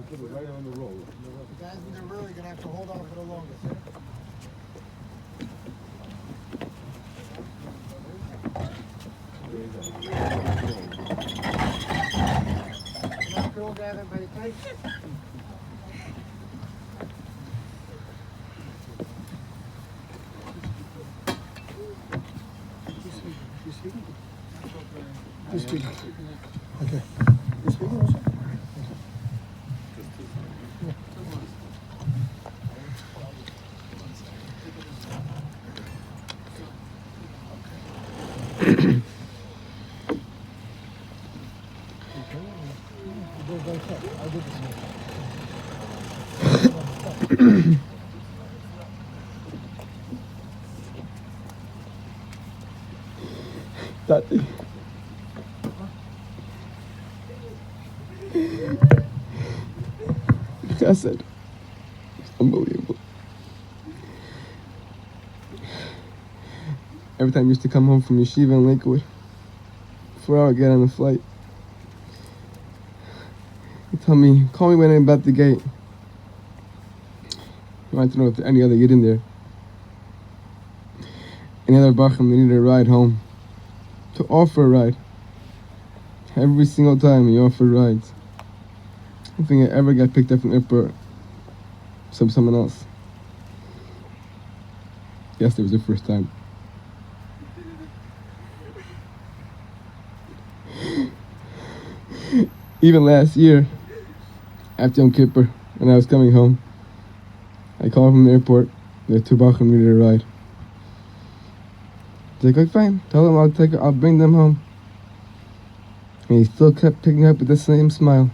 put it right on the roll. You guys, they're really gonna have to hold on for the longest. Now, girl, gather by the tight. You're speaking. Okay. You're speaking also? That Chesed. It's unbelievable. Every time I used to come home from yeshiva in Lakewood, before I would get on the flight, he'd tell me, call me when I'm about the gate. I wanted to know if there any other yid in there. Any other bachim that needed a ride home. To offer a ride. Every single time he offered rides. I don't think I ever got picked up from airport from someone else. Yes, it was the first time. Even last year, after Yom Kippur, when I was coming home, I called from the airport. The two bachim needed a ride. He's like, fine, tell them I'll bring them home. And he still kept picking up with the same smile.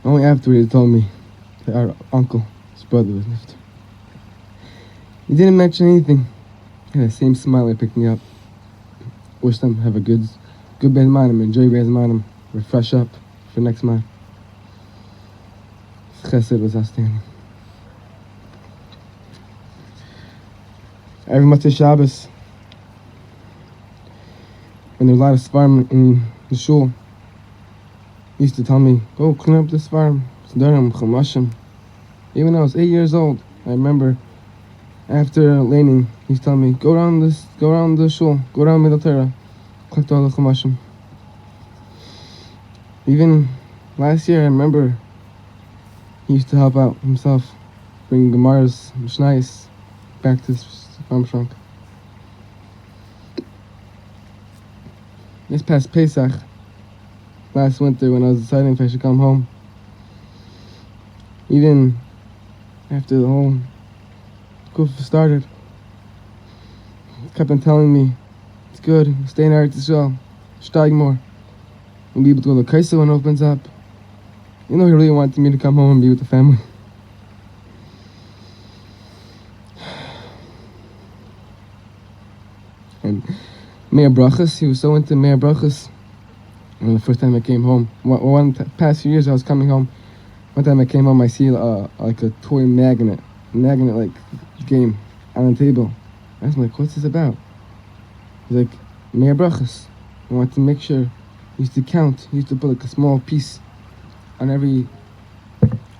Only after he told me that our uncle, his brother, was nifter. He didn't mention anything. He had the same smile he picked me up. Wish them have a good Beis Manim, enjoy Beis Manim, refresh up for next month. Chesed was outstanding. Every Motzei Shabbos, when there was a lot of svarim in the shul, he used to tell me, go clean up the svarim, Sdarim, Chumashim. Even though I was 8 years old, I remember after laning, he used to tell me, go around the shul, go around Middle Torah, collect all the Chumashim. Even last year, I remember he used to help out himself, bring Gemaras, Mishnayos back to his farm trunk. This past Pesach, last winter when I was deciding if I should come home, even after the whole kufa started, he kept on telling me, it's good, stay in Eretz Yisrael, steig more, and be able to go to Kaisa when it opens up. You know, he really wanted me to come home and be with the family. And Meir Brachas, he was so into Meir Brachas. And the first time I came home, past few years I was coming home, one time I came home, I see like a toy magnet like game on the table. I was like, what's this about? He's like, Meir Brachas. I wanted to make sure, he used to count, he used to put like a small piece on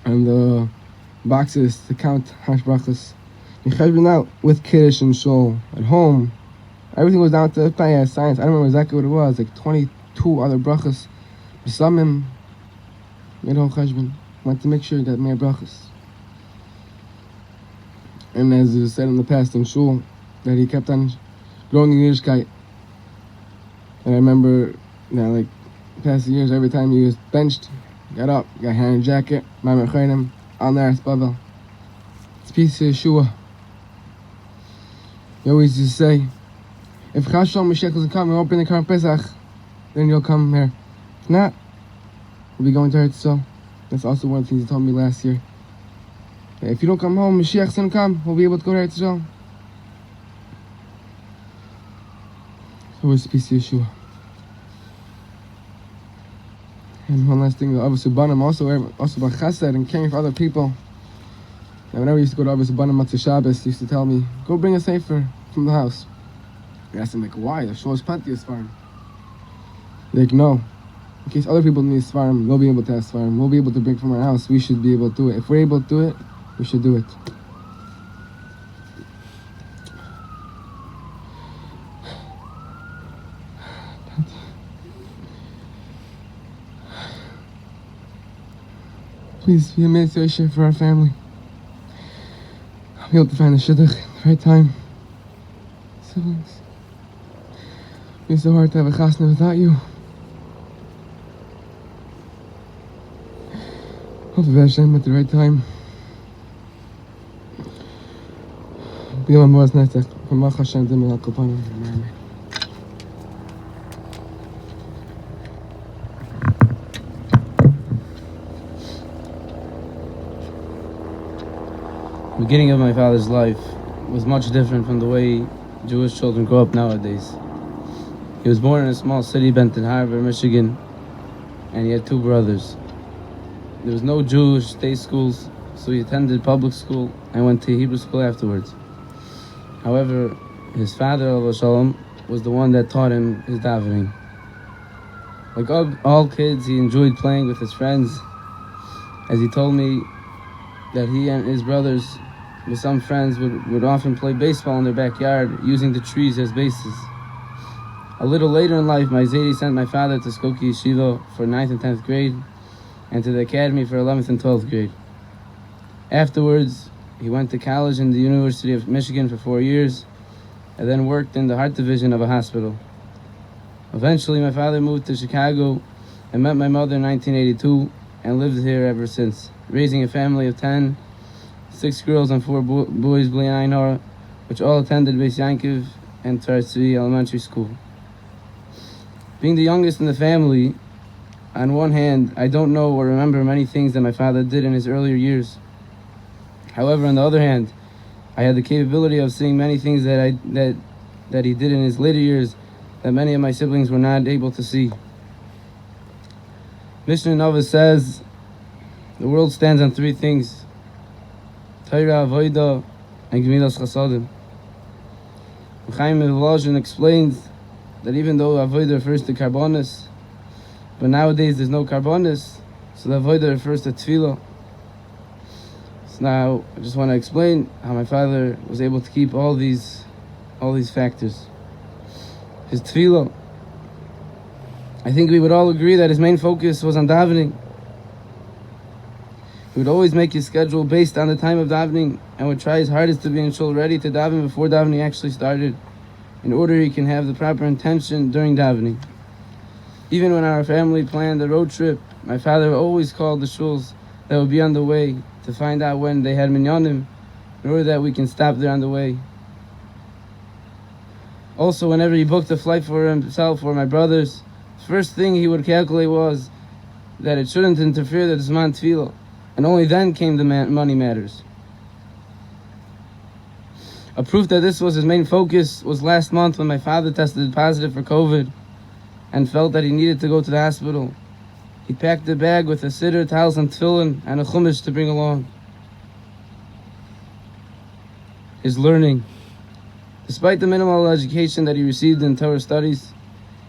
the boxes to count how much brachas. He cheshbon out with Kiddush and Shul at home. Everything was down to science. I don't remember exactly what it was, like 22 other brachas. B'samim, made a whole cheshbon. Wanted to make sure that made brachas. And as it was said in the past in Shul, that he kept on growing in Yiddishkeit. And I remember that like past years, every time he was benched, got up, got a hand jacket, Ma'amer Chayim, Al Naras Bavel. It's peace of Yeshua. He always used to say, if Chashon Mashiach doesn't come, we won't bring the current Pesach, then you'll come here. If not, we'll be going to Eretz Yisrael. That's also one of the things he told me last year. If you don't come home, Mashiach's gonna come, we'll be able to go to Eretz Yisrael. Always peace of Yeshua. And one last thing, the Avos Ubanim, also about Chesed and caring for other people. And whenever I used to go to Avos Ubanim Motzei Shabbos, he used to tell me, go bring a sefer from the house. I asked him, like, why? The shul is plenty of svarim. Like, no. in case other people need Svarim, they'll be able to have Svarim. We'll be able to bring from our house. We should be able to do it. If we're able to do it, we should do it. Please be a meditation for our family. I'll be able to find the shidduch at the right time. Siblings. It's so hard to have a chasna without you. Hope the Hashem at the right time. Be on Moaz Netzach. From Hashem to Melach Kopanim. Amen. The beginning of my father's life was much different from the way Jewish children grow up nowadays. He was born in a small city, Benton Harbor, Michigan, and he had 2 brothers. There was no Jewish day schools, so he attended public school and went to Hebrew school afterwards. However, his father, Alav Shalom, was the one that taught him his davening. Like all kids, he enjoyed playing with his friends, as he told me that he and his brothers, with some friends, would often play baseball in their backyard, using the trees as bases. A little later in life, my Zaidi sent my father to Skokie Yeshiva for 9th and 10th grade, and to the academy for 11th and 12th grade. Afterwards, he went to college in the University of Michigan for 4 years, and then worked in the heart division of a hospital. Eventually, my father moved to Chicago and met my mother in 1982, and lived here ever since, raising a family of 10, 6 girls and 4 boys, Bli Ayin Hara, which all attended Beis Yankov and Tar Tzvi Elementary School. Being the youngest in the family, on one hand, I don't know or remember many things that my father did in his earlier years. However, on the other hand, I had the capability of seeing many things that he did in his later years that many of my siblings were not able to see. Mishnah Nova says, the world stands on 3 things: Torah, Avodah, and Gemilas Chasadim. Chaim Volozhin explains that even though Avodah refers to Karbonis, but nowadays there's no Karbonis, so the Avodah refers to Tefillah. So now I just want to explain how my father was able to keep all these factors. His Tefillah, I think we would all agree that his main focus was on davening. He would always make his schedule based on the time of davening, and would try his hardest to be in shul ready to daven before davening actually started, in order he can have the proper intention during davening. Even when our family planned a road trip, my father always called the shuls that would be on the way to find out when they had minyanim, in order that we can stop there on the way. Also, whenever he booked a flight for himself or my brothers, the first thing he would calculate was that it shouldn't interfere with the Zman Tefillah, and only then came the money matters. A proof that this was his main focus was last month when my father tested positive for COVID and felt that he needed to go to the hospital. He packed a bag with a siddur, towels, and tefillin, and a chumash to bring along. His learning. Despite the minimal education that he received in Torah studies,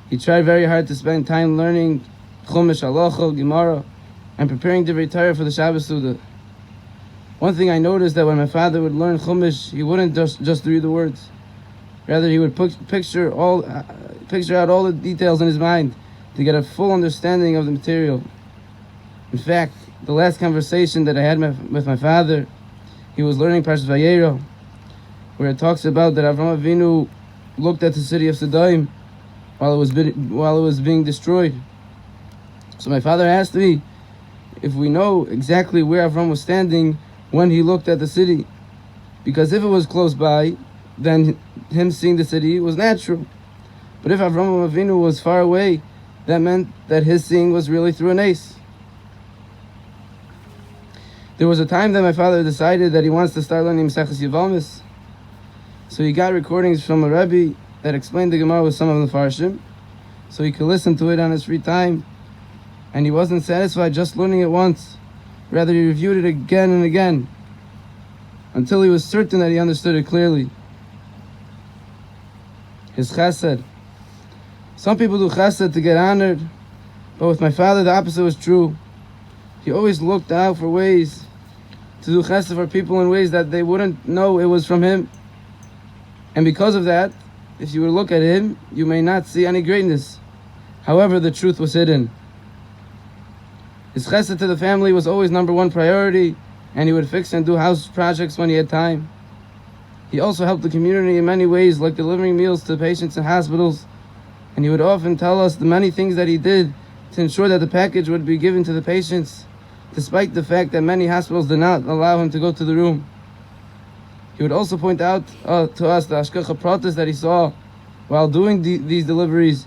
he tried very hard to spend time learning chumash, halacha, gemara, and preparing the Torah for the Shabbos Suda. One thing I noticed, that when my father would learn chumash, he wouldn't just read the words. Rather, he would picture out all the details in his mind to get a full understanding of the material. In fact, the last conversation that I had with my father, he was learning Parshas Vayera, where it talks about that Avraham Avinu looked at the city of Sodom while it was being destroyed. So my father asked me if we know exactly where Avraham was standing when he looked at the city, because if it was close by, then him seeing the city was natural. But if Avraham Avinu was far away, that meant that his seeing was really through an ace. There was a time that my father decided that he wants to start learning Maseches Yevamos. So he got recordings from a Rebbe that explained the Gemara with some of the Farshim, so he could listen to it on his free time. And he wasn't satisfied just learning it once. Rather, he reviewed it again and again, until he was certain that he understood it clearly. His chesed. Some people do chesed to get honored, But with my father, the opposite was true. He always looked out for ways to do chesed for people in ways that they wouldn't know it was from him. And because of that, if you would look at him, you may not see any greatness. However, the truth was hidden. His chesed to the family was always number one priority, and he would fix and do house projects when he had time. He also helped the community in many ways, like delivering meals to patients in hospitals, and he would often tell us the many things that he did to ensure that the package would be given to the patients, despite the fact that many hospitals did not allow him to go to the room. He would also point out to us the hashgacha pratis that he saw while doing these deliveries,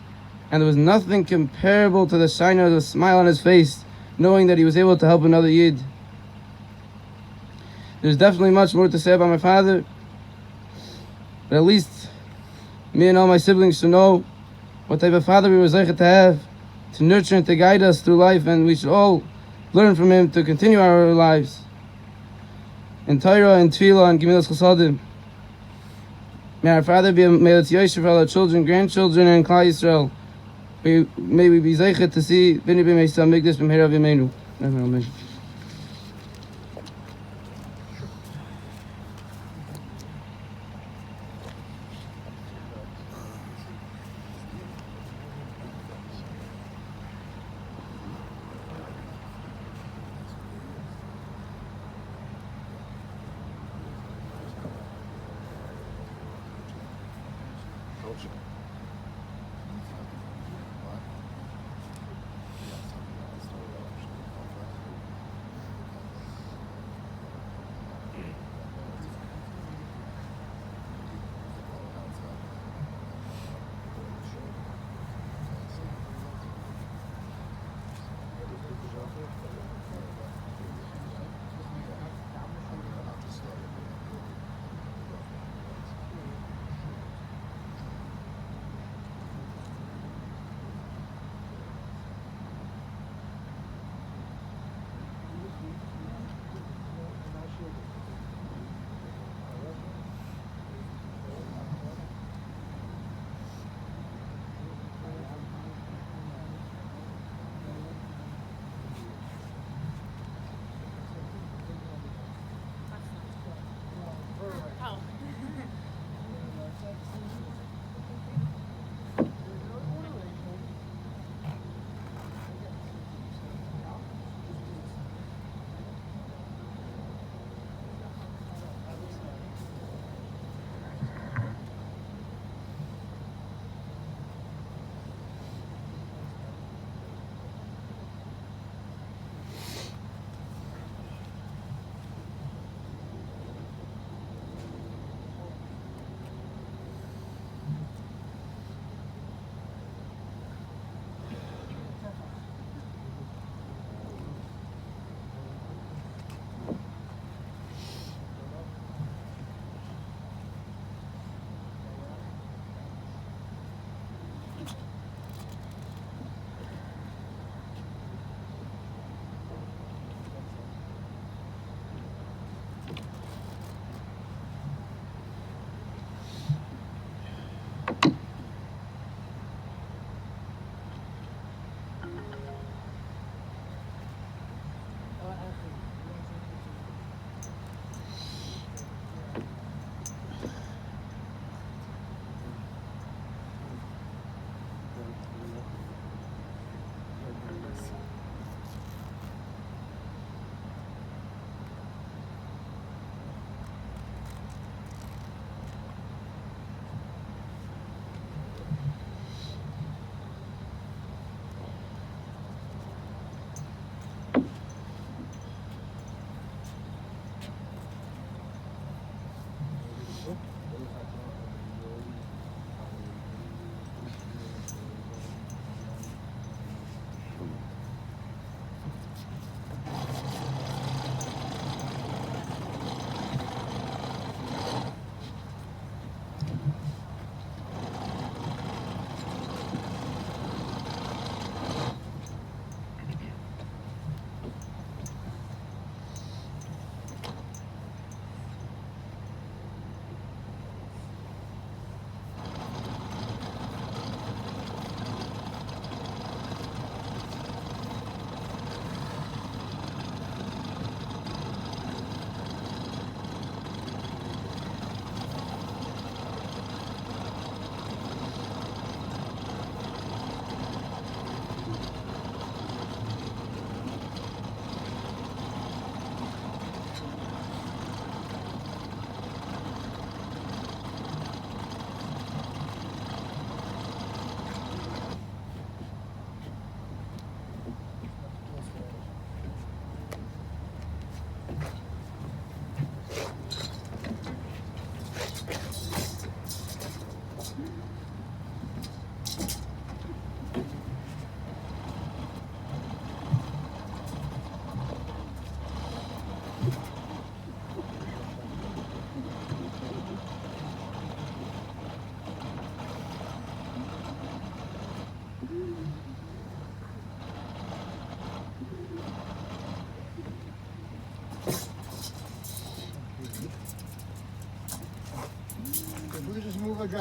and there was nothing comparable to the shine of the smile on his face, knowing that he was able to help another yid. There's definitely much more to say about my father, but at least me and all my siblings should know what type of father we were zeichet to have, to nurture and to guide us through life, and we should all learn from him to continue our lives in Torah and Tefillah and Gemilas Chasadim. May our father be a Me'etz Yosef for all our children, grandchildren, and Klal Yisrael. May we be zeichet to see B'nai B'meisa Migdash B'mehera V'meinu. Amen.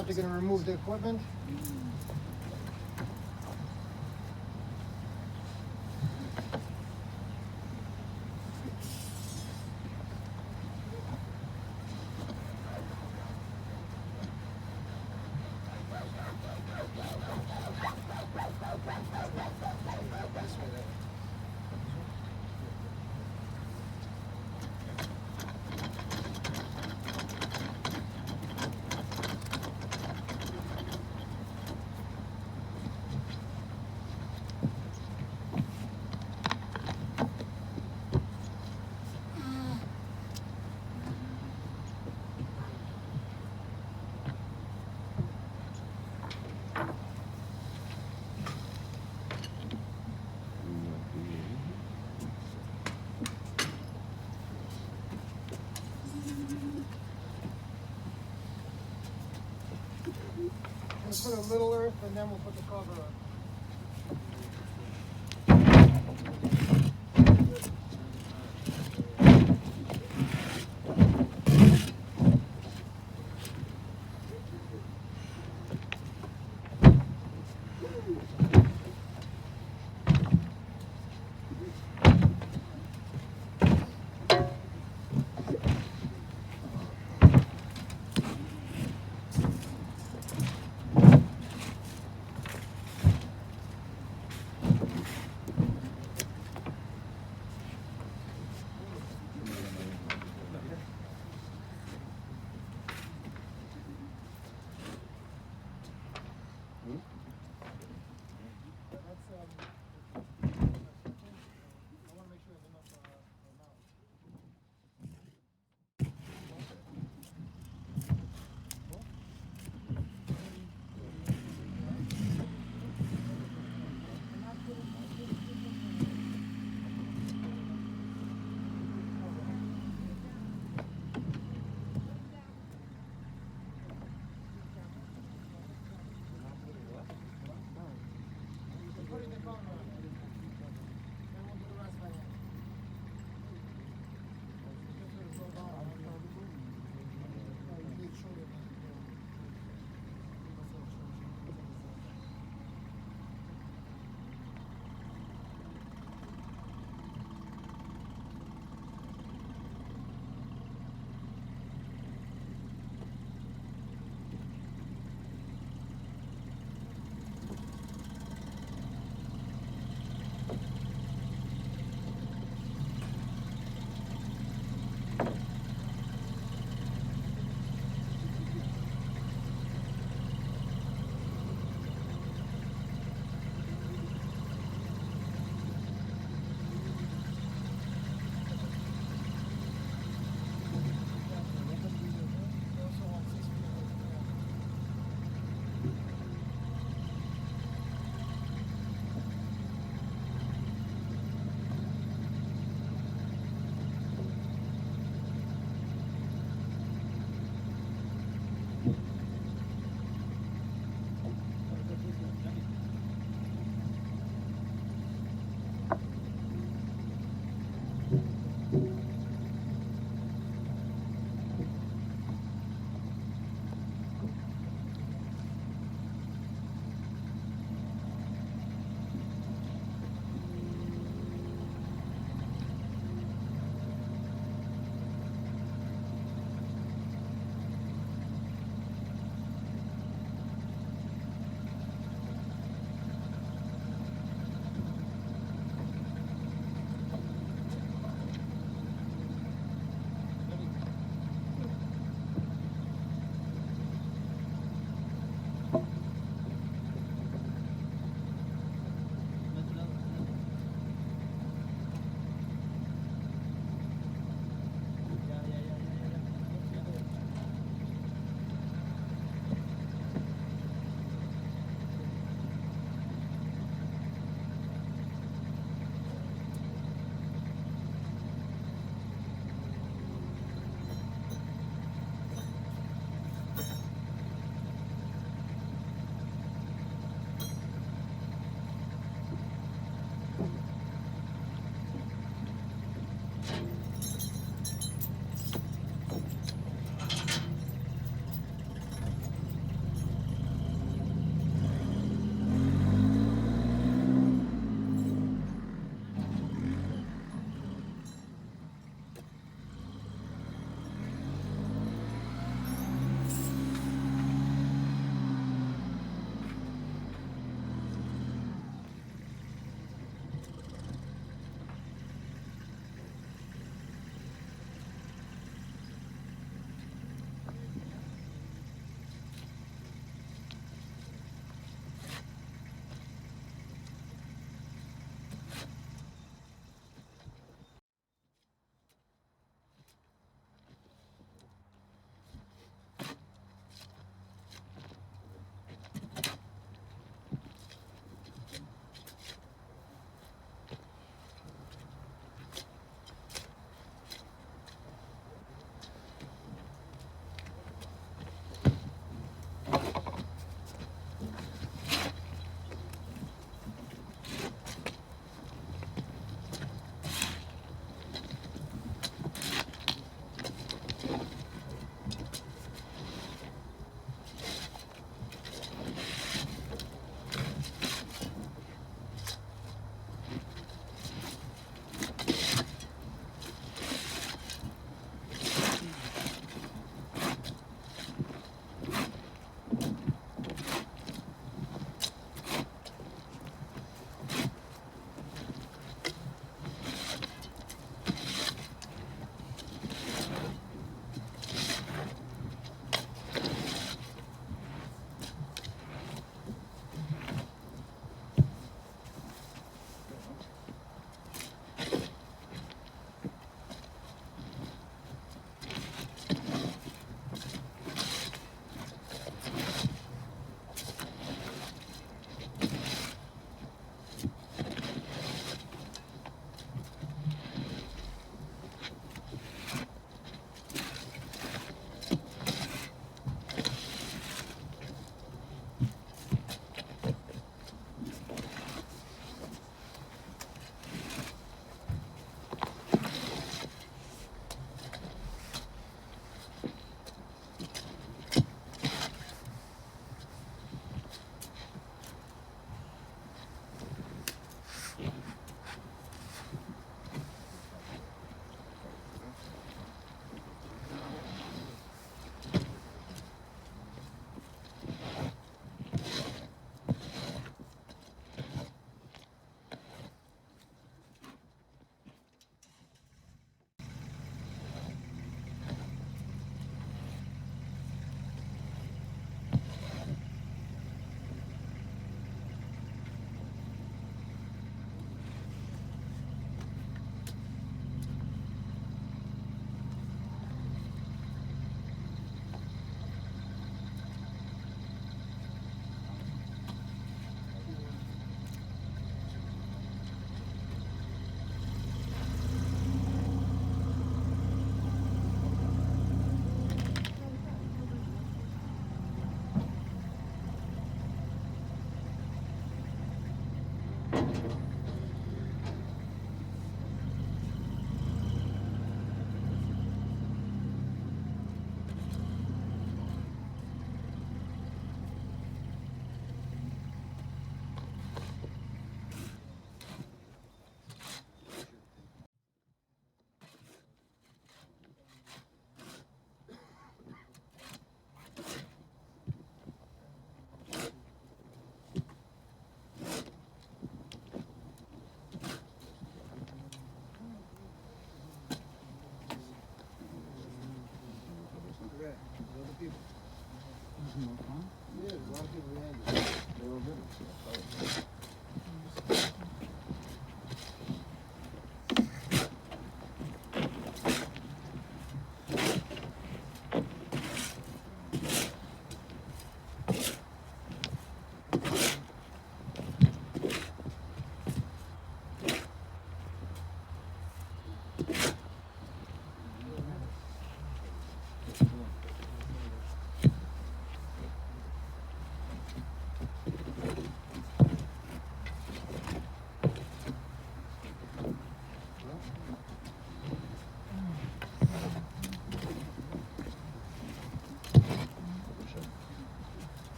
out, they're gonna remove the equipment. We'll put a little earth and then we'll put the cover on.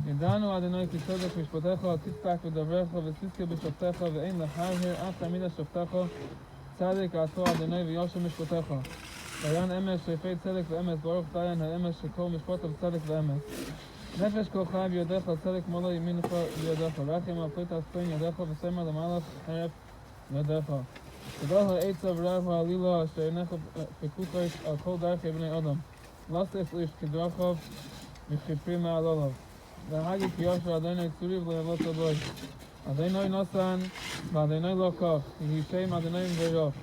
ידענו אדוני כי צדק משפטיך תצדק ודבריך ותזכה בשופטיך ואין לחרהר אף תמיד שופטיך צדק עשו אדוני ויושר משפטיך דיין אמש שפי צדק ואמש ברוך דיין האמש שכל משפטיו צדק ואמש נפש כל חי בידיך צדק מלא ימינך בידיך רחם על פית אספין ידיך ושמר למלך חרב ידיך גדול העצה ורב העלילה אשר אינך פקוחת על כל דרכי בני אדם לסף איש כדרכיו וכפרי מעל עליו והגי כי יושר אדוני צוריב לילות הבוי אדוני נוסן ואדוני לא כך יהי שם אדוני מברך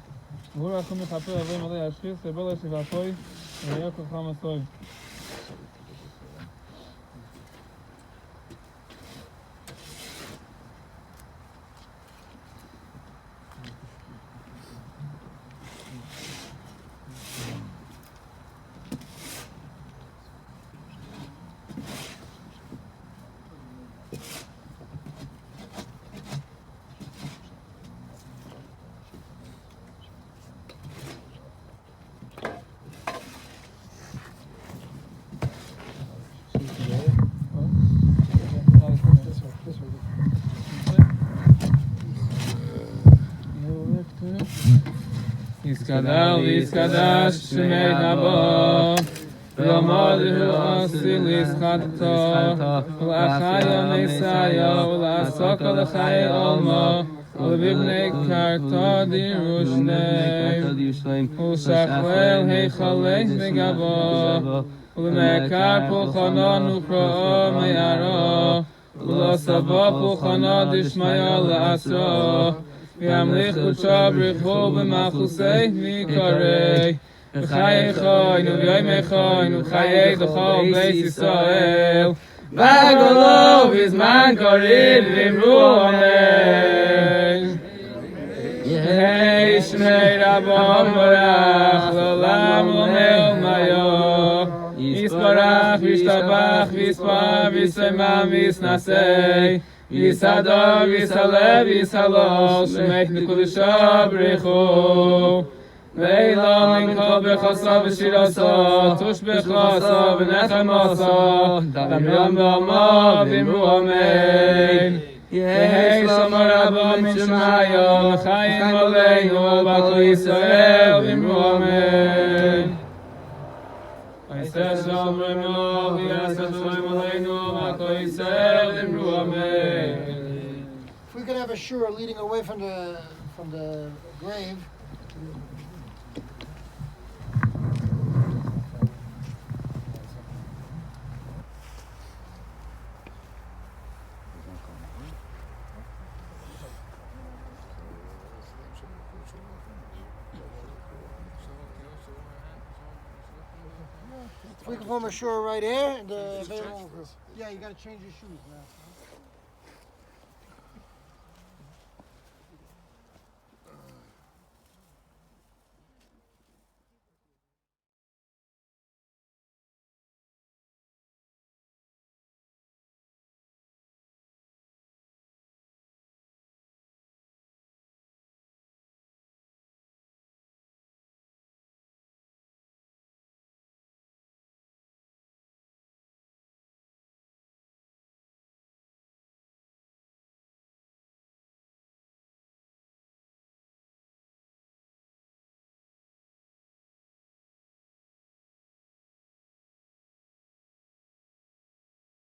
והוא רחום מכפר אבי מלא השחיס ובלה שבעפוי ויהיה כוחם עשוי יסקדל ויסקדש שמי נבו ולמודיהו אסיל יסחדתו ולאחיו ניסיו ולעסוק לחיי עולמו ולבבני קרתו דירושני ולשכלל היכלי וגבו ולמעקר פולחנו נופרו מערו ולסבו פולחנו דשמיא לעשרו וימליך קודשו ברכו במלכוסי מקורי וחיי חיינו ויומי חיינו וחיי דכל בית ישראל בגולו בזמן קריב ואמרו אמן יהי שמי רבו מבורך לעולם ומעל ומעיו יספרך וישתבח ויספר ויסמם ויסנשא Yisadar, Yisalev, Yisalosh, Shemech Nikudusha Brichu. Ve'ila mincha b'chasa v'shirasa, tush b'chasa v'nechemasa, Damyam b'ama v'imru amen. Yehi shamar Rabba min Shemaya, L'chaim aleinu, B'kol Yisrael v'imru amen. V'yiseh shalom v'imru, v'yiseh shalom aleinu, B'kol Yisrael v'imru amen. If we could have a shura leading away from the grave. If we can form a shura right here, yeah, you gotta change your shoes now.